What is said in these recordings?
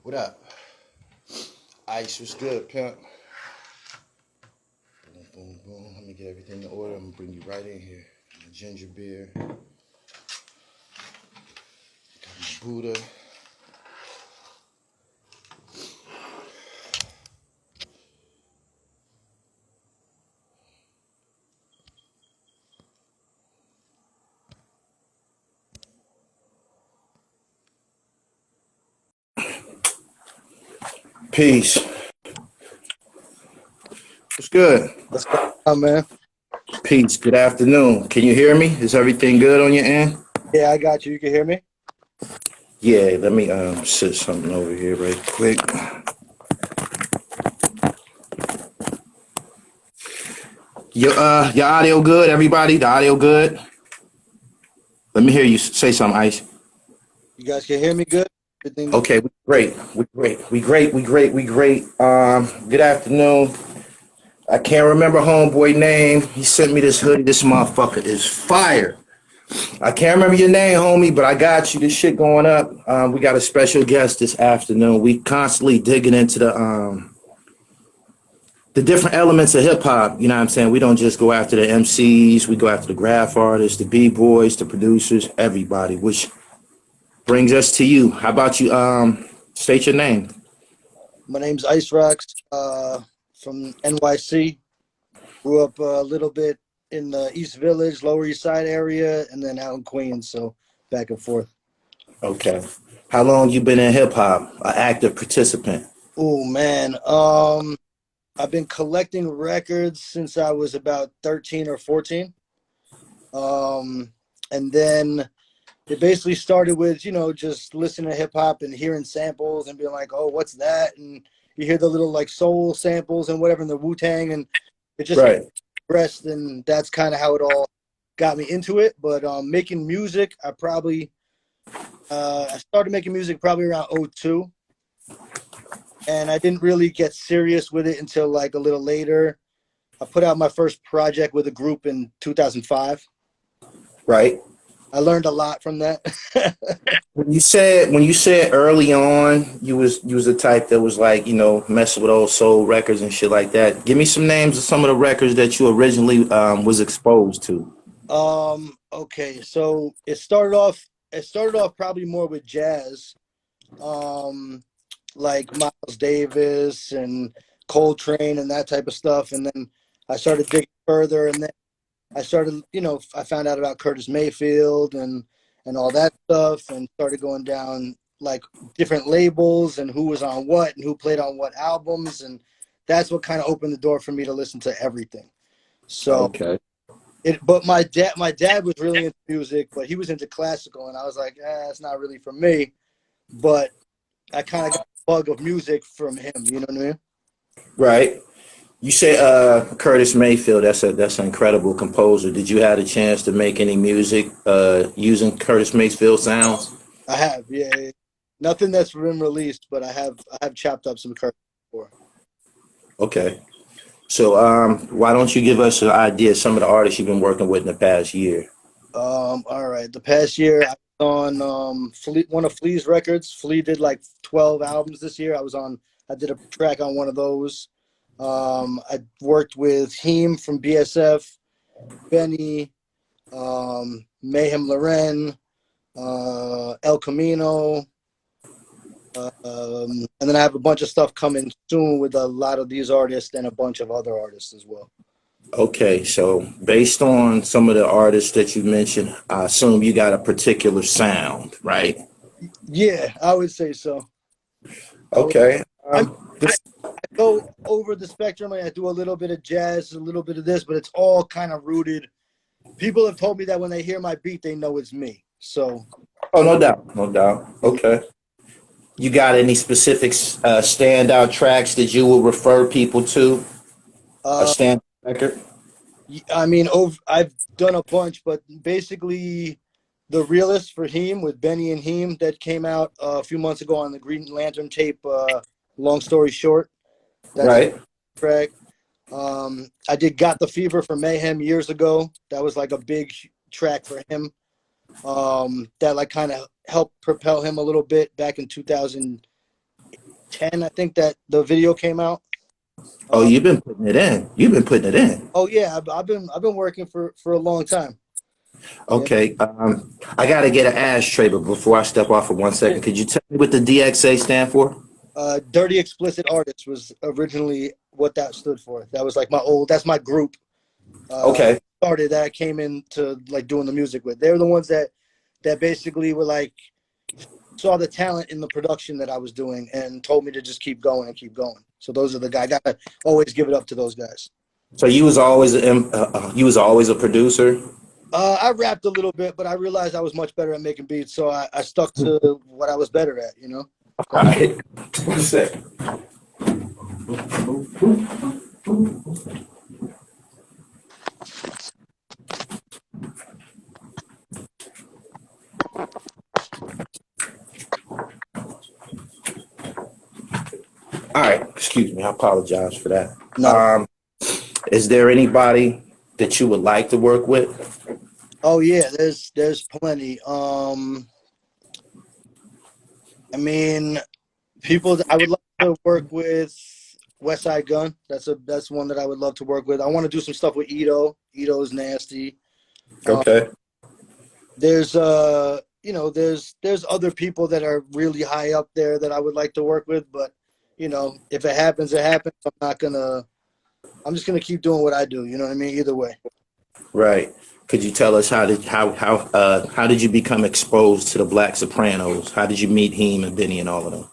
What up? Ice, what's good, pimp? Boom, boom, boom. Let me get everything in order. I'm gonna bring you right in here. My ginger beer. Got my Buddha. Peace. What's good? What's going on, man? Peace. Good afternoon. Can you hear me? Is everything good on your end? Yeah, I got you. You can hear me? Yeah, let me sit something over here right quick. Your audio good, everybody? The audio good? Let me hear you say something, Ice. You guys can hear me good? Everything good? Okay, we great. We great. Good afternoon. I can't remember homeboy name. He sent me this hoodie. This motherfucker is fire. I can't remember your name, homie, but I got you. This shit going up. We got a special guest this afternoon. We constantly digging into the different elements of hip hop. You know what I'm saying? We don't just go after the MCs. We go after the graph artists, the B-boys, the producers, everybody, which brings us to you. How about you state your name? My name's Icerocks, from NYC. Grew up a little bit in the East Village, Lower East Side area, and then out in Queens, so back and forth. Okay. How long you been in hip hop? An active participant? Oh, man. I've been collecting records since I was about 13 or 14. And then it basically started with, just listening to hip hop and hearing samples and being like, oh, what's that? And you hear the little like soul samples and whatever in the Wu-Tang, and it just progressed, and that's kind of how it all got me into it. But making music, I started making music probably around 02. And I didn't really get serious with it until like a little later. I put out my first project with a group in 2005. Right. I learned a lot from that. When you said early on you was the type that was like, messing with old soul records and shit like that. Give me some names of some of the records that you originally was exposed to. Okay, so it started off probably more with jazz. Like Miles Davis and Coltrane and that type of stuff. And then I started digging further, and then I started, I found out about Curtis Mayfield and all that stuff, and started going down like different labels and who was on what and who played on what albums. And that's what kind of opened the door for me to listen to everything. So, okay. But my dad was really into music, but he was into classical, and I was like, it's not really for me. But I kind of got the bug of music from him, you know what I mean? Right. You say Curtis Mayfield, that's an incredible composer. Did you have a chance to make any music using Curtis Mayfield sounds? I have, yeah. Nothing that's been released, but I have chopped up some Curtis before. Okay. So why don't you give us an idea of some of the artists you've been working with in the past year? All right. The past year I was on one of Flea's records. Flea did like 12 albums this year. I did a track on one of those. I worked with Heem from BSF, Benny, Mayhem Loren, El Camino, and then I have a bunch of stuff coming soon with a lot of these artists and a bunch of other artists as well. Okay, so based on some of the artists that you mentioned, I assume you got a particular sound, right? Yeah, I would say so. Okay. I go over the spectrum. I do a little bit of jazz, a little bit of this, but it's all kind of rooted. People have told me that when they hear my beat, they know it's me. So. Oh, no doubt, no doubt. Okay. You got any specific standout tracks that you will refer people to? A Uh, standout record? I mean, I've done a bunch, but basically, the realist for Heem with Benny and Heem that came out a few months ago on the Green Lantern tape. Long story short, that's Right. track. I did Got the Fever for Mayhem years ago. That was like a big track for him. That like kind of helped propel him a little bit back in 2010. I think that the video came out. Oh, Uh, you've been putting it in. You've been putting it in. oh yeah, I've been working for a long time. Yeah. Okay. I got to get an ashtray, but before I step off for 1 second, could you tell me what the DXA stand for? Dirty Explicit Artist was originally what that stood for. That was like that's my group. Okay. Started that I came into like doing the music with. They're the ones that basically were like saw the talent in the production that I was doing and told me to just keep going and keep going. So those are the guys. I gotta always give it up to those guys. So you was always a producer. I rapped a little bit, but I realized I was much better at making beats, so I stuck to what I was better at. You know. All right. 1 second. All right. Excuse me. I apologize for that. No. Is there anybody that you would like to work with? Oh yeah, there's plenty. I mean, people that I would love to work with. West Side Gun. That's one that I would love to work with. I want to do some stuff with Ito. Ito is nasty. Um, Okay. there's there's other people that are really high up there that I would like to work with, but if it happens, it happens. I'm just gonna keep doing what I do. You know what I mean? Either way. Right. Could you tell us how did you become exposed to the Black Sopranos? How did you meet him and Benny and all of them?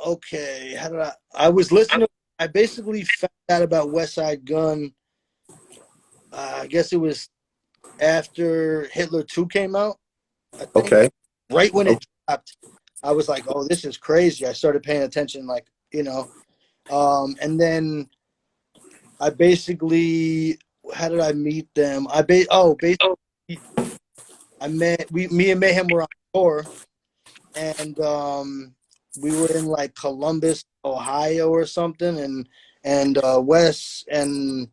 Okay. How did I was listening. I basically found out about West Side Gun. I guess it was after Hitler 2 came out. I think. Okay. Right when it dropped, I was like, "Oh, this is crazy." I started paying attention, and then I basically, how did I meet them? Basically, I met me and Mayhem were on tour, and we were in like Columbus, Ohio, or something, and Wes and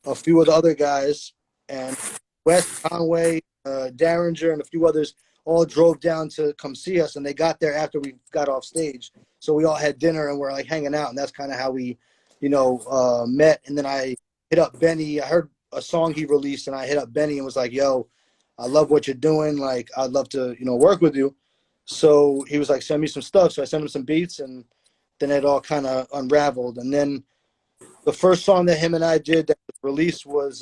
a few of the other guys, and Wes Conway, Daringer, and a few others all drove down to come see us, and they got there after we got off stage. So we all had dinner and we're like hanging out, and that's kind of how we, met. And then I hit up Benny. I heard a song he released, and I hit up Benny and was like, "Yo, I love what you're doing. Like, I'd love to, work with you." So he was like, "Send me some stuff." So I sent him some beats, and then it all kind of unraveled. And then the first song that him and I did that was released was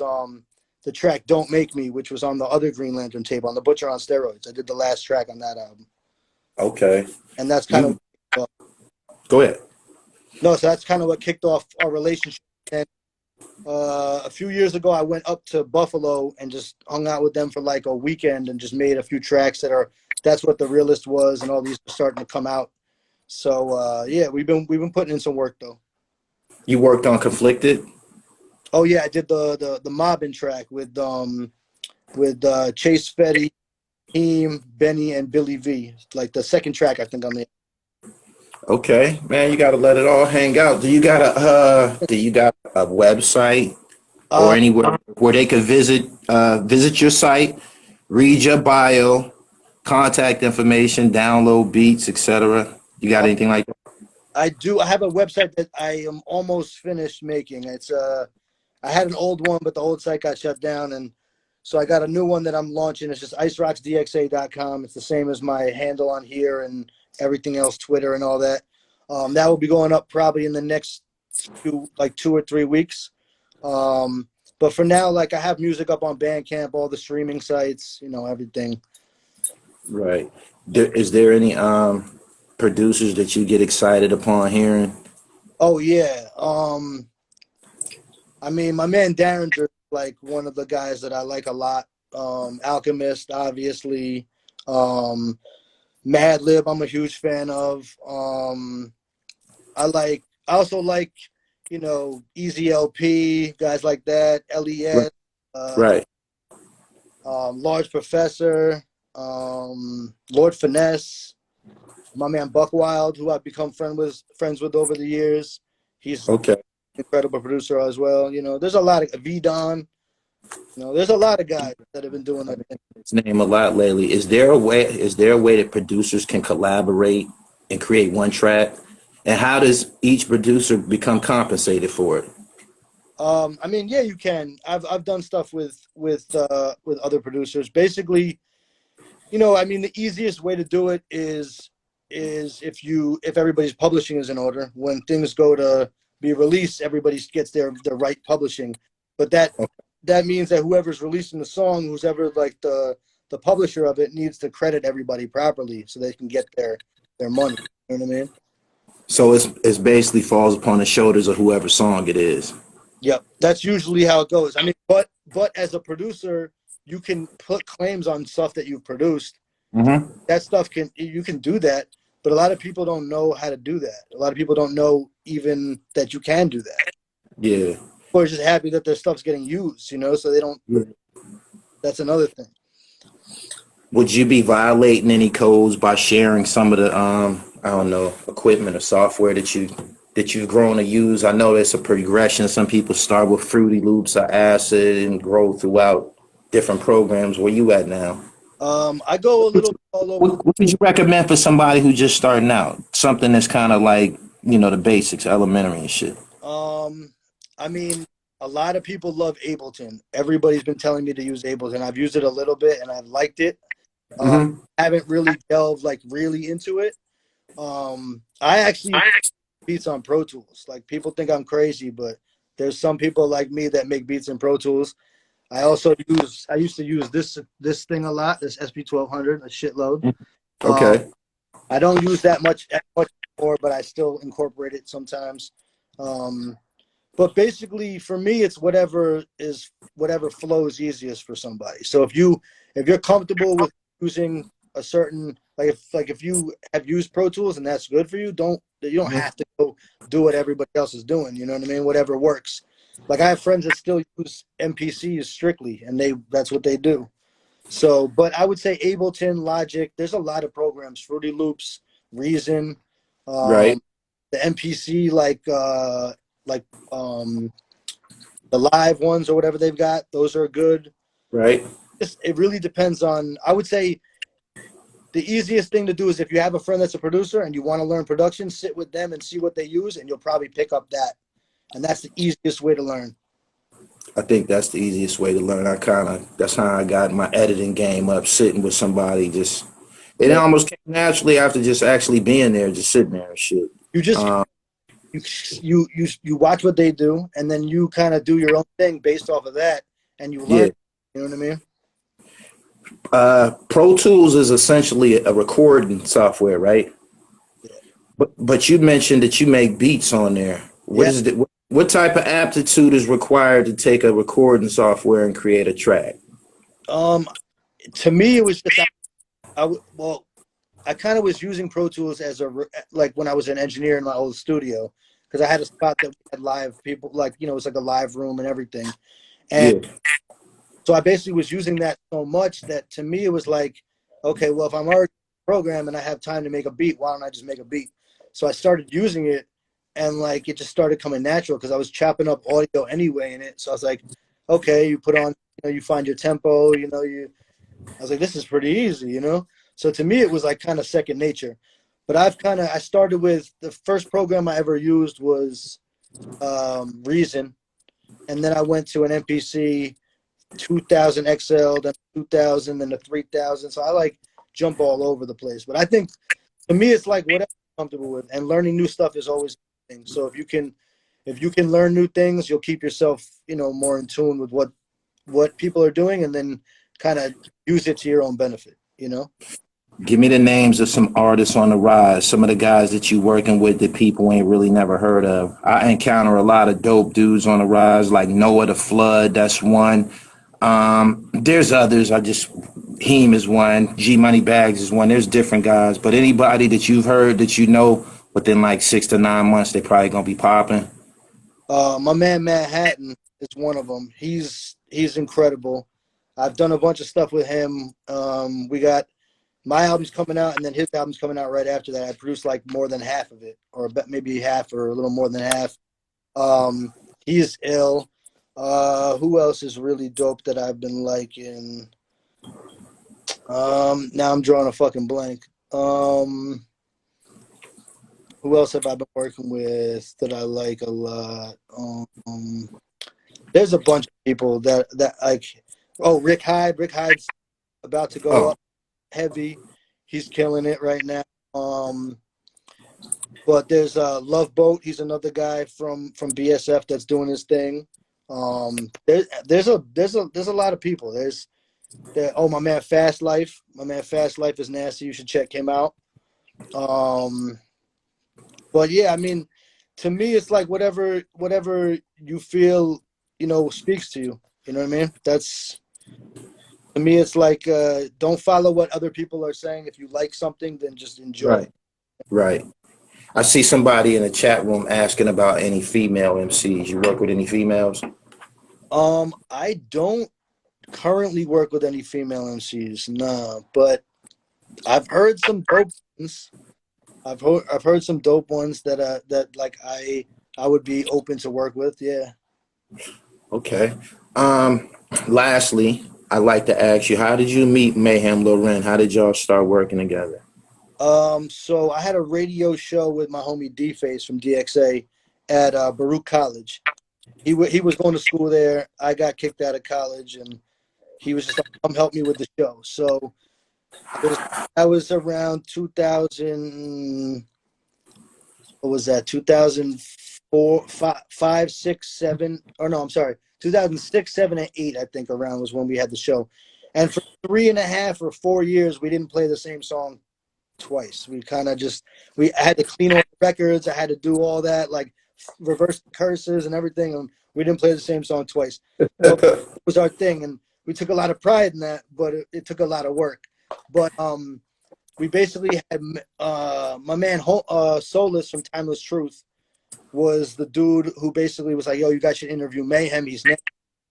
the track "Don't Make Me," which was on the other Green Lantern tape on the Butcher on Steroids. I did the last track on that album. Okay. And that's kind of Go ahead. no, so that's kind of what kicked off our relationship. And a few years ago, I went up to Buffalo and just hung out with them for like a weekend and just made a few tracks that's what the Realist was, and all these are starting to come out. So yeah, we've been putting in some work though. You worked on Conflicted? Oh yeah, I did the mobbing track with Chase Fetty, Heem, Benny, and Billy V. Like the second track, I think, on the. Okay, man, you got to let it all hang out. Do you got a website or anywhere where they could visit your site, read your bio, contact information, download beats, etc.? You got anything like that? I do. I have a website that I am almost finished making. It's I had an old one, but the old site got shut down, and so I got a new one that I'm launching. It's just icerocksdxa.com. It's the same as my handle on here and everything else, Twitter and all that. That will be going up probably in the next 2 or 3 weeks. But for now, like I have music up on Bandcamp, all the streaming sites, everything. Right. Is there any producers that you get excited upon hearing? Oh yeah. I mean, my man Daringer'S like one of the guys that I like a lot. Alchemist, obviously. Um, Madlib, I'm a huge fan of. I also like, Easy LP, guys like that, Right. LES, uh, Right. Large Professor, Lord Finesse, my man Buckwild, who I've become friends with over the years. He's an Okay. incredible producer as well. There's a lot of V Don. There's a lot of guys that have been doing their thing. His name a lot lately. Is there a way that producers can collaborate and create one track? And how does each producer become compensated for it? I mean, yeah, you can. I've done stuff with other producers. Basically, I mean, the easiest way to do it is if everybody's publishing is in order. When things go to be released, everybody gets their right publishing. But that means that whoever's releasing the song, who's ever like the publisher of it, needs to credit everybody properly so they can get their money. You know what I mean? So it's basically falls upon the shoulders of whoever song it is. Yep, that's usually how it goes. I mean, but as a producer, you can put claims on stuff that you've produced. Mm-hmm. That stuff you can do that, but a lot of people don't know how to do that. A lot of people don't know even that you can do that. Yeah. Or just happy that their stuff's getting used, so they don't. Yeah. That's another thing. Would you be violating any codes by sharing some of the I don't know, equipment or software that you've grown to use? I know it's a progression. Some people start with Fruity Loops or Acid and grow throughout different programs. Where you at now? I go a little all over the. What would you recommend for somebody who's just starting out? Something that's kind of like, the basics, elementary and shit. I mean, a lot of people love Ableton. Everybody's been telling me to use Ableton. I've used it a little bit and I've liked it. Mm-hmm. Haven't really delved like really into it. I actually beats on Pro Tools. Like people think I'm crazy, but there's some people like me that make beats in Pro Tools. I used to use this thing a lot, this SP1200, a shitload. Um, Okay. I don't use that much anymore, but I still incorporate it sometimes. Um, but basically for me it's whatever flows easiest for somebody. So if you're comfortable with using a certain if you have used Pro Tools and that's good for you, you don't have to go do what everybody else is doing. You know what I mean? Whatever works. Like I have friends that still use MPCs strictly, and that's what they do. So, but I would say Ableton, Logic. There's a lot of programs, Fruity Loops, Reason, Right. um, the MPC like the live ones or whatever they've got. Those are good. Right. It really depends on. I would say the easiest thing to do is if you have a friend that's a producer and you want to learn production, sit with them and see what they use, and you'll probably pick up that. And that's the easiest way to learn. I think that's the easiest way to learn. That's how I got my editing game up, sitting with somebody. It Yeah, almost came naturally after just actually being there, just sitting there and shit. you just Um, you watch what they do, and then you kind of do your own thing based off of that, and you learn. yeah. You know what I mean? Pro Tools is essentially a recording software, right? Yeah. But you mentioned that you make beats on there. What Yeah. is it? What type of aptitude is required to take a recording software and create a track? Um, to me, it was just well, I kind of was using Pro Tools as like when I was an engineer in my old studio because I had a spot that we had live people, like it was like a live room and everything, and Yeah. so I basically was using that so much that to me it was like, okay, well if I'm already programmed and I have time to make a beat, why don't I just make a beat? So I started using it, and like it just started coming natural because I was chopping up audio anyway in it. So I was like, okay, you put on, you find your tempo, I was like, this is pretty easy. So to me, it was like kind of second nature. But I started with the first program I ever used was Reason. And then I went to an MPC 2000 XL, then 2000, then the 3000. So I like jump all over the place. But I think to me, it's like whatever you're comfortable with. And learning new stuff is always a thing. So if you can learn new things, you'll keep yourself, more in tune with what people are doing and then kind of use it to your own benefit. Give me the names of some artists on the rise, some of the guys that you working with that people ain't really never heard of. I encounter a lot of dope dudes on the rise, like Noah the Flood, that's one. There's others. Heem is one. G Money Bags is one. There's different guys, but anybody that you've heard that you know within like 6 to 9 months, they probably gonna be popping. My man Manhattan is one of them. He's incredible. I've done a bunch of stuff with him. We got my album's coming out, and then his album's coming out right after that. I produced like more than half of it, or maybe half, or a little more than half. He's ill. Who else is really dope that I've been liking? Now I'm drawing a fucking blank. Who else have I been working with that I like a lot? There's a bunch of people that like. Oh, Rick Hyde. Rick Hyde's about to go up heavy. He's killing it right now. But there's Love Boat. He's another guy from BSF that's doing his thing. There's a lot of people. My man Fast Life. My man Fast Life is nasty. You should check him out. But yeah, I mean, to me, it's like whatever you feel, speaks to you. You know what I mean? That's, to me, it's like don't follow what other people are saying. If you like something, then just enjoy. Right. Right. I see somebody in the chat room asking about any female MCs. You work with any females? I don't currently work with any female MCs, nah, but I've heard some dope ones. I've heard some dope ones that like I would be open to work with. Yeah. Okay. Lastly, I'd like to ask you, how did you meet Mayhem Loren? How did y'all start working together? So I had a radio show with my homie D-Face from DXA at Baruch College. He was going to school there. I got kicked out of college, and he was just like, come help me with the show. So I was around 2000. What was that? 2004, 5, 6, 7. Or no, I'm sorry. 2006, 7, and 8. I think around was when we had the show. And for 3.5 or 4 years, we didn't play the same song twice. We kind of I had to clean all the records. I had to do all that, like reverse curses and everything. And we didn't play the same song twice. So it was our thing. And we took a lot of pride in that, but it took a lot of work. But we basically had my man Solus from Timeless Truth was the dude who basically was like, yo, you guys should interview Mayhem. He's next.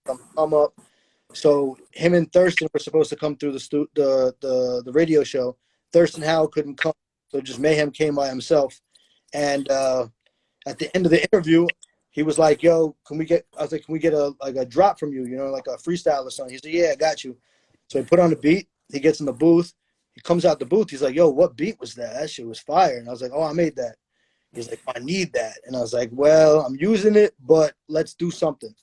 Come up. So him and Thurston were supposed to come through the radio show. Thurston Howell couldn't come, so just Mayhem came by himself. And at the end of the interview, he was like, yo, can we get a drop from you, like a freestyle or something? He said, yeah, I got you. So he put on the beat. He gets in the booth. He comes out the booth. He's like, yo, what beat was that? That shit was fire. And I was like, oh, I made that. He's like, I need that. And I was like, well, I'm using it, but let's do something.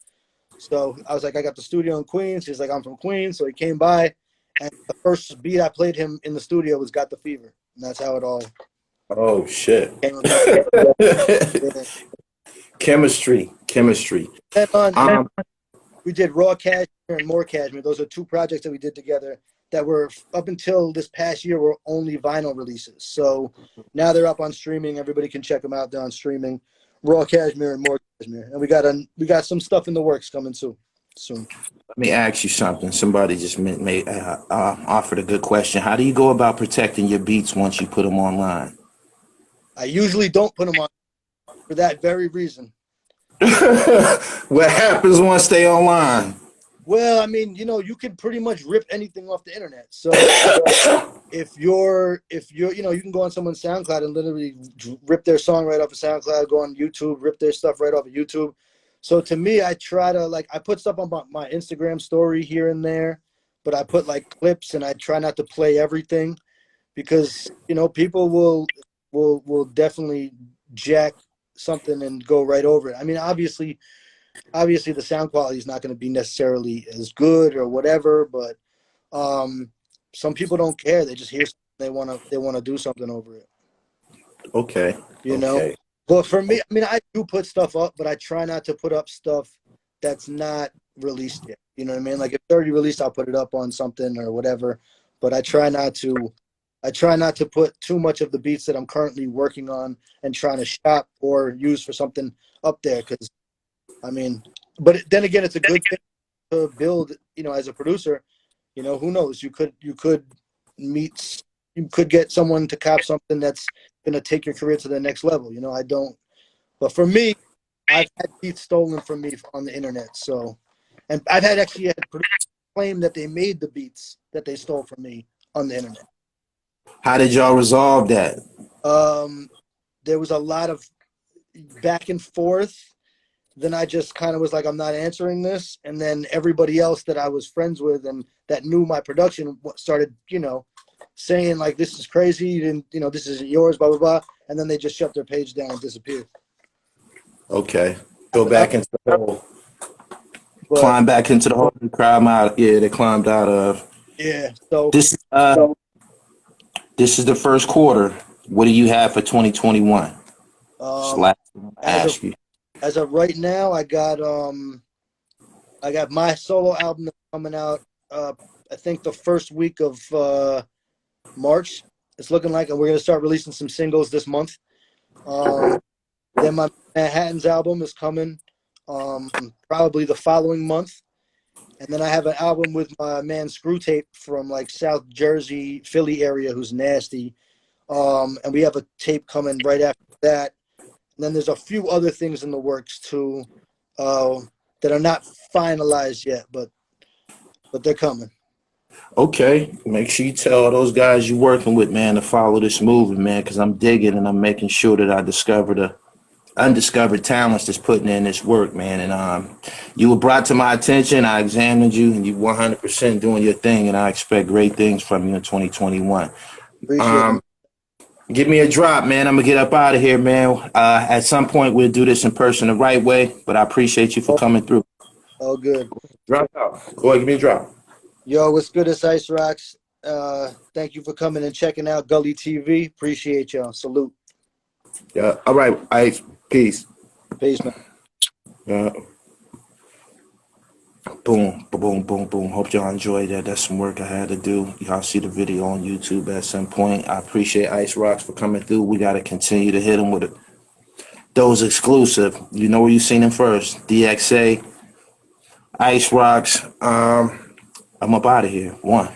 So I was like, I got the studio in Queens. He's like, I'm from Queens. So he came by, and the first beat I played him in the studio was Got the Fever. And that's how it all Oh, shit. came about. Yeah. Chemistry. And we did Raw Cashmere and More Cashmere. Those are 2 projects that we did together that were, up until this past year, were only vinyl releases. So now they're up on streaming. Everybody can check them out. They're on streaming. Raw Cashmere and More Cashmere. And we got some stuff in the works coming soon. Let me ask you something. Somebody just offered a good question. How do you go about protecting your beats once you put them online? I usually don't put them on for that very reason. What happens once they online? Well, I mean, you can pretty much rip anything off the internet. So if you're, you can go on someone's SoundCloud and literally rip their song right off of SoundCloud, go on YouTube, rip their stuff right off of YouTube. So to me, I try to I put stuff on my Instagram story here and there, but I put like clips, and I try not to play everything because, people will definitely jack something and go right over it. I mean, obviously the sound quality is not going to be necessarily as good or whatever, but some people don't care. They just hear something, they want to do something over it. Okay. Okay. But for me, I mean, I do put stuff up, but I try not to put up stuff that's not released yet. You know what I mean? Like if it's already released, I'll put it up on something or whatever, but I try not to I try not to put too much of the beats that I'm currently working on and trying to shop or use for something up there. Because I mean, but then again, it's a good thing to build. You know, as a producer, you know, who knows? Meet, you could get someone to cop something that's going to take your career to the next level. You know, I don't. But for me, I've had beats stolen from me on the internet. So, and I've actually had producers claim that they made the beats that they stole from me on the internet. How did y'all resolve that? There was a lot of back and forth. Then I just kind of was like, I'm not answering this. And then everybody else that I was friends with and that knew my production started, you know, saying like, this is crazy. You didn't, you know, this isn't yours, blah, blah, blah. And then they just shut their page down and disappeared. Okay. Go back into the hole. But, Climb back into the hole and climb out. Yeah, they climbed out of. yeah. So This is the first quarter. What do you have for 2021? as of right now, I got my solo album that's coming out. I think the first week of March. It's looking like, and we're gonna start releasing some singles this month. Then my Manhattan's album is coming, probably the following month. And then I have an album with my man Screw Tape from like South Jersey, Philly area, who's nasty. And we have a tape coming right after that. And then there's a few other things in the works too, that are not finalized yet, but they're coming. Okay, make sure you tell those guys you're working with, man, to follow this movement, man, because I'm digging and I'm making sure that I discover the undiscovered talents that's putting in this work, man. And you were brought to my attention. I examined you, and you 100% doing your thing, and I expect great things from you in 2021. Appreciate it. Give me a drop, man. I'm gonna get up out of here, man. At some point, we'll do this in person the right way, but I appreciate you for coming through. Oh, good. Drop out. Go ahead, give me a drop. Yo, what's good? It's Icerocks. Thank you for coming and checking out Gully TV. Appreciate y'all. Salute. Yeah. All right. Ice. Peace. Peace, man. Boom, boom, boom, boom. Hope y'all enjoyed that. That's some work I had to do. Y'all see the video on YouTube at some point. I appreciate Icerocks for coming through. We got to continue to hit them with those exclusive. You know where you seen them first. DXA, Icerocks. I'm up out of here. One.